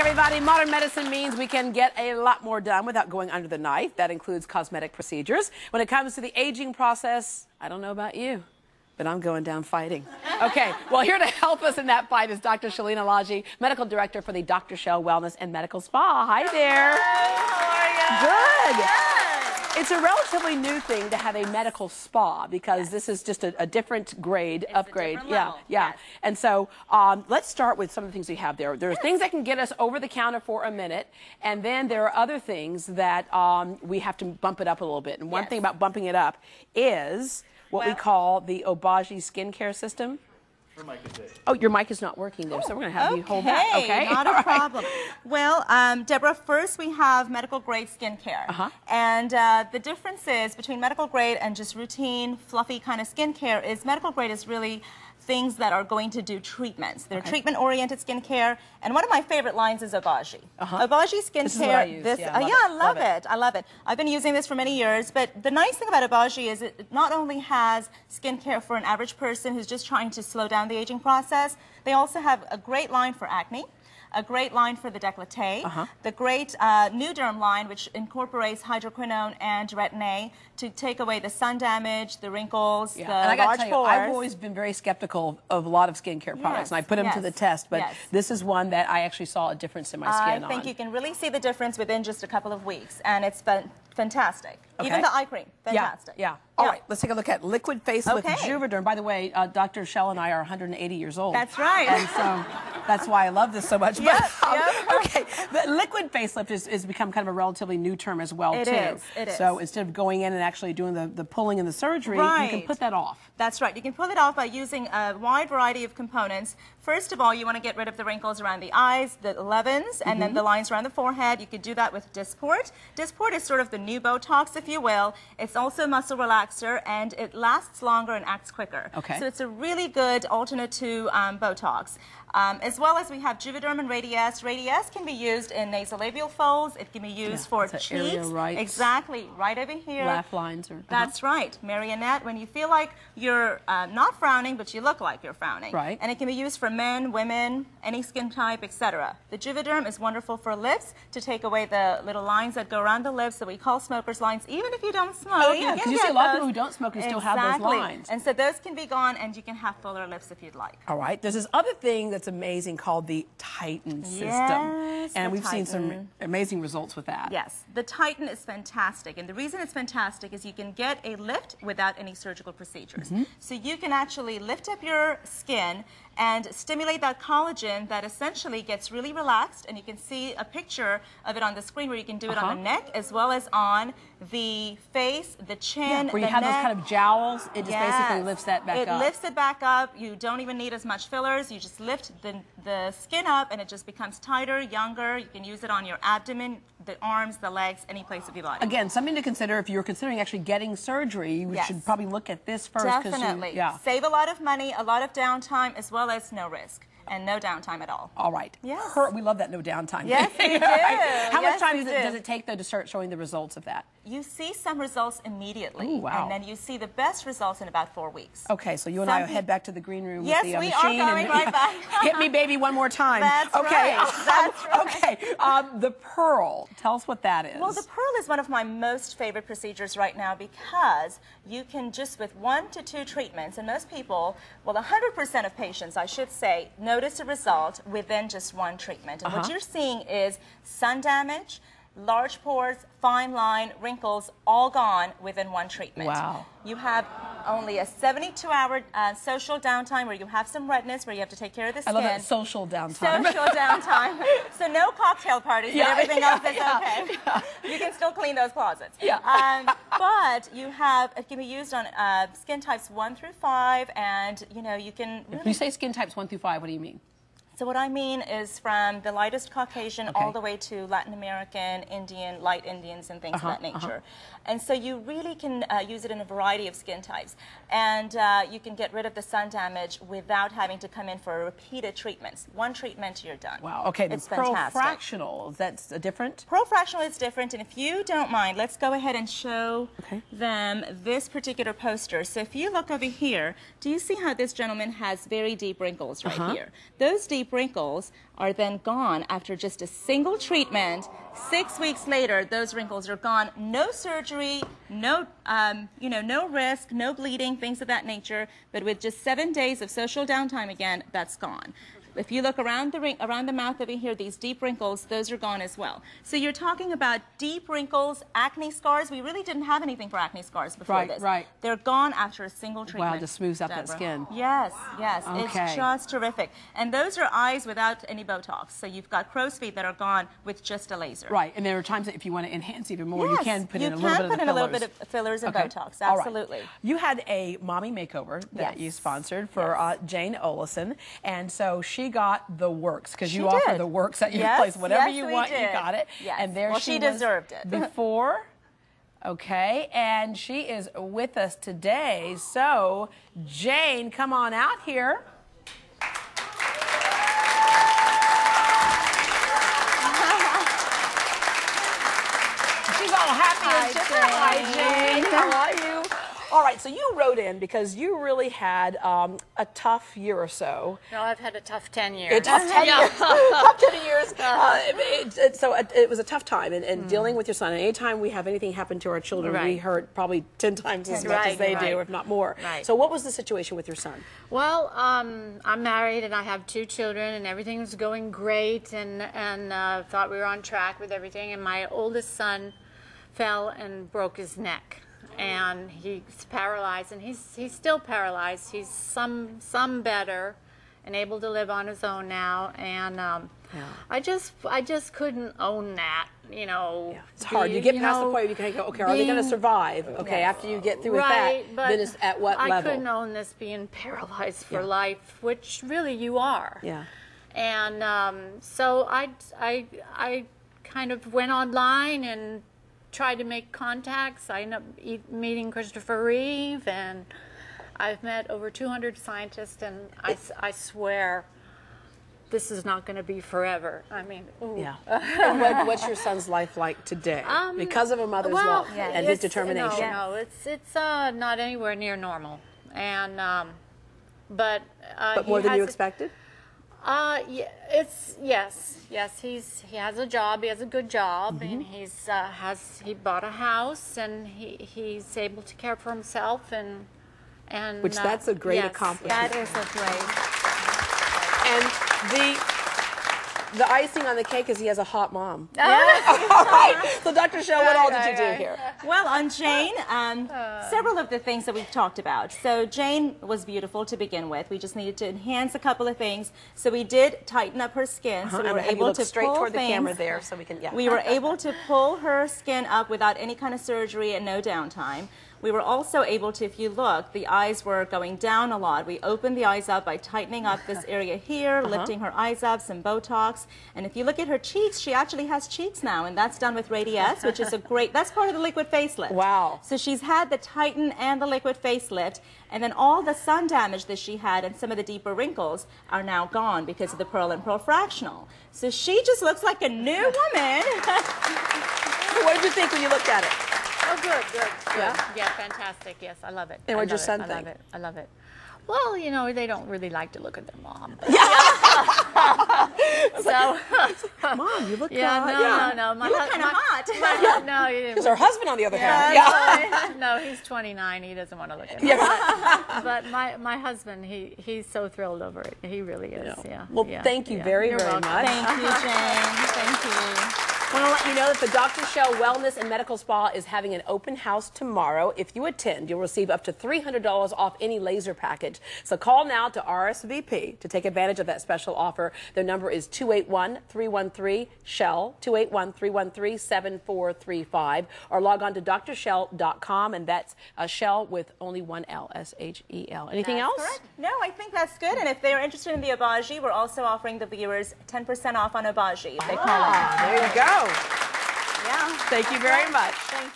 everybody. Modern medicine means we can get a lot more done without going under the knife. That includes cosmetic procedures. When it comes to the aging process, I don't know about you, but I'm going down fighting. Okay, well, here to help us in that fight is Dr. Drshelenalaljiaesthetics, Medical Director for the Dr. Shel Wellness and Medical Spa. Hi there. How are you? Good. Yes. It's a relatively new thing to have a medical spa because this is just a different grade, upgrade. A different level. Yeah. Yes. And so let's start with some of the things we have there. There are things that can get us over the counter for a minute, and then there are other things that we have to bump it up a little bit. And one thing about bumping it up is what we call the Obagi skincare system. Oh, your mic is not working there, so we're going to have you hold that. Okay, not a problem. Well, Deborah, first we have medical grade skincare. And the difference is between medical grade and just routine, fluffy kind of skincare is medical grade is really things that are going to do treatments. They're treatment-oriented skincare, and one of my favorite lines is Obagi. Obagi skincare. This is what I use. I love it. I love it. I've been using this for many years, but the nice thing about Obagi is it not only has skincare for an average person who's just trying to slow down the aging process, they also have a great line for acne, a great line for the décolleté, the great new derm line, which incorporates hydroquinone and retin-A to take away the sun damage, the wrinkles, the and I gotta large tell you, pores. I've always been very skeptical of a lot of skincare products, and I put them to the test, but this is one that I actually saw a difference in my skin I think you can really see the difference within just a couple of weeks, and it's been fantastic. Even the eye cream, fantastic. All right, let's take a look at liquid facelift Juvederm. By the way, Dr. Shel and I are 180 years old. That's right. And so that's why I love this so much. Okay, the liquid facelift has become kind of a relatively new term as well, too. It is. So instead of going in and actually doing the pulling and the surgery, you can put that off. That's right. You can pull it off by using a wide variety of components. First of all, you want to get rid of the wrinkles around the eyes, the levens, and then the lines around the forehead. You could do that with Dysport. Dysport is sort of the new Botox, if you will. It's also a muscle relaxer, and it lasts longer and acts quicker. So it's a really good alternate to Botox. As well as we have Juvederm and Radiesse. Radiesse can be used in nasolabial folds. It can be used for cheeks. Exactly, right over here. Laugh lines. That's right. Marionette, when you feel like you're not frowning, but you look like you're frowning. And it can be used for men, women, any skin type, etc. The Juvederm is wonderful for lips to take away the little lines that go around the lips that we call smoker's lines, even if you don't smoke. Oh, yeah, because you see a lot of people who don't smoke and still have those lines. And so those can be gone, and you can have fuller lips if you'd like. All right. There's this other thing that's amazing called the Titan system. And we've seen some amazing results with that. Yes. The Titan is fantastic. And the reason it's fantastic is you can get a lift without any surgical procedures. So you can actually lift up your skin and stimulate that collagen that essentially gets really relaxed, and you can see a picture of it on the screen where you can do it on the neck as well as on the face, the chin, where you have those kind of jowls, it just basically lifts that back up. It lifts it back up. You don't even need as much fillers. You just lift the skin up, and it just becomes tighter, younger. You can use it on your abdomen, the arms, the legs, any place of your body. Again, something to consider if you're considering actually getting surgery. You should probably look at this first. Definitely. Save a lot of money, a lot of downtime, as well as no risk. And no downtime at all. All right. Yes. We love that no downtime. Yes, we do. How much time does it take, though, to start showing the results of that? You see some results immediately. Ooh, wow. And then you see the best results in about 4 weeks. Okay, so you and I will head back to the green room with the machine. Yes, we are going right back. Hit me, baby, one more time. That's right. That's right. Okay, the Pearl. Tell us what that is. Well, the Pearl is one of my most favorite procedures right now because you can just with 1 to 2 treatments, and most people, well, 100% of patients, I should say, notice a result within just 1 treatment. And what you're seeing is sun damage, large pores, fine line, wrinkles, all gone within 1 treatment. Wow. You have only a 72-hour social downtime where you have some redness, where you have to take care of the skin. I love that, social downtime. Social downtime. So no cocktail parties, but everything else is okay. You can still clean those closets. But you have, it can be used on skin types 1 through 5, and you know, you can... When you say skin types 1 through 5, what do you mean? So what I mean is from the lightest Caucasian all the way to Latin American, Indian, light Indians, and things of that nature. And so you really can use it in a variety of skin types. And you can get rid of the sun damage without having to come in for repeated treatments. 1 treatment, you're done. Wow, okay, it's the fantastic. Pro-fractional, that's different? Pro-fractional is different, and if you don't mind, let's go ahead and show them this particular poster. So if you look over here, do you see how this gentleman has very deep wrinkles right here? Those deep deep wrinkles are then gone after just a single treatment. 6 weeks later, those wrinkles are gone. No surgery, no, no risk, no bleeding, things of that nature. But with just 7 days of social downtime again, that's gone. If you look around the mouth over here, these deep wrinkles, those are gone as well. So you're talking about deep wrinkles, acne scars. We really didn't have anything for acne scars before this. Right. They're gone after a single treatment. Wow, it just smooths out that skin. Yes, yes. Okay. It's just terrific. And those are eyes without any Botox. So you've got crow's feet that are gone with just a laser. Right, and there are times that if you want to enhance even more, you can put in a little bit of the fillers. You can put in a little bit of fillers and Botox, absolutely. Right. You had a mommy makeover that you sponsored for Jane Olison, and so she got the works, because you offer the works at your place. Whatever you want, you got it. Yes. And there she deserved it. Before. Okay, and she is with us today. So, Jane, come on out here. She's all happy and just hi, Jane. How are you? All right, so you wrote in because you really had a tough year or so. No, I've had a tough 10 years. A tough 10 years. Tough 10 years. So it was a tough time, and dealing with your son. And anytime we have anything happen to our children, we hurt probably 10 times as much as they do, if not more. Right. So what was the situation with your son? Well, I'm married and I have 2 children, and everything was going great, and thought we were on track with everything. And my oldest son fell and broke his neck. And he's paralyzed, and he's still paralyzed. He's some better, and able to live on his own now. And I just couldn't own that, you know. Yeah, it's hard. You get past the point where you can go, okay, are they going to survive? Okay, after you get through with that, then it's at what level? I couldn't own this being paralyzed for life, which really you are. Yeah. And so I kind of went online and tried to make contacts. I ended up meeting Christopher Reeve, and I've met over 200 scientists, and I swear this is not going to be forever. I mean, ooh. Yeah. And what's your son's life like today? Because of a mother's love and his determination. No, it's not anywhere near normal, and but more than you expected. Yes. He has a job. He has a good job, and he bought a house, and he's able to care for himself, and which that's a great accomplishment. That is a great. And the icing on the cake is he has a hot mom. All right. So Dr. Shel, what all did you do here? Well, on Jane, several of the things that we've talked about. So Jane was beautiful to begin with. We just needed to enhance a couple of things. So we did tighten up her skin. So we were able to straight pull toward things. the camera there, so we can. Yeah. We were able to pull her skin up without any kind of surgery and no downtime. We were also able to, if you look, the eyes were going down a lot. We opened the eyes up by tightening up this area here, lifting her eyes up, some Botox. And if you look at her cheeks, she actually has cheeks now, and that's done with Radiesse, which is a great, that's part of the liquid facelift. Wow. So she's had the tighten and the liquid facelift, and then all the sun damage that she had and some of the deeper wrinkles are now gone because of the Pearl and Pearl Fractional. So she just looks like a new woman. So what did you think when you looked at it? Oh, good. Yeah, fantastic. Yes, I love it. And what did your son think? I love it. Well, you know, they don't really like to look at their mom. So, Mom, you look no. You look kind of hot. No, he didn't. Because her husband, on the other hand. No, he's 29. He doesn't want to look at me. But my husband, he's so thrilled over it. He really is. Yeah. Well, thank you very, very much. Thank you, Jane. Thank you. I want to let you know that the Dr. Shel Wellness and Medical Spa is having an open house tomorrow. If you attend, you'll receive up to $300 off any laser package. So call now to RSVP to take advantage of that special offer. Their number is 281-313-SHEL, 281-313-7435, or log on to drshel.com, and that's Shel with only one L, S-H-E-L. Anything else? Correct. No, I think that's good. And if they're interested in the Obagi, we're also offering the viewers 10% off on Obagi if they call in. There you go. Yeah. Thank you very much. Thank you.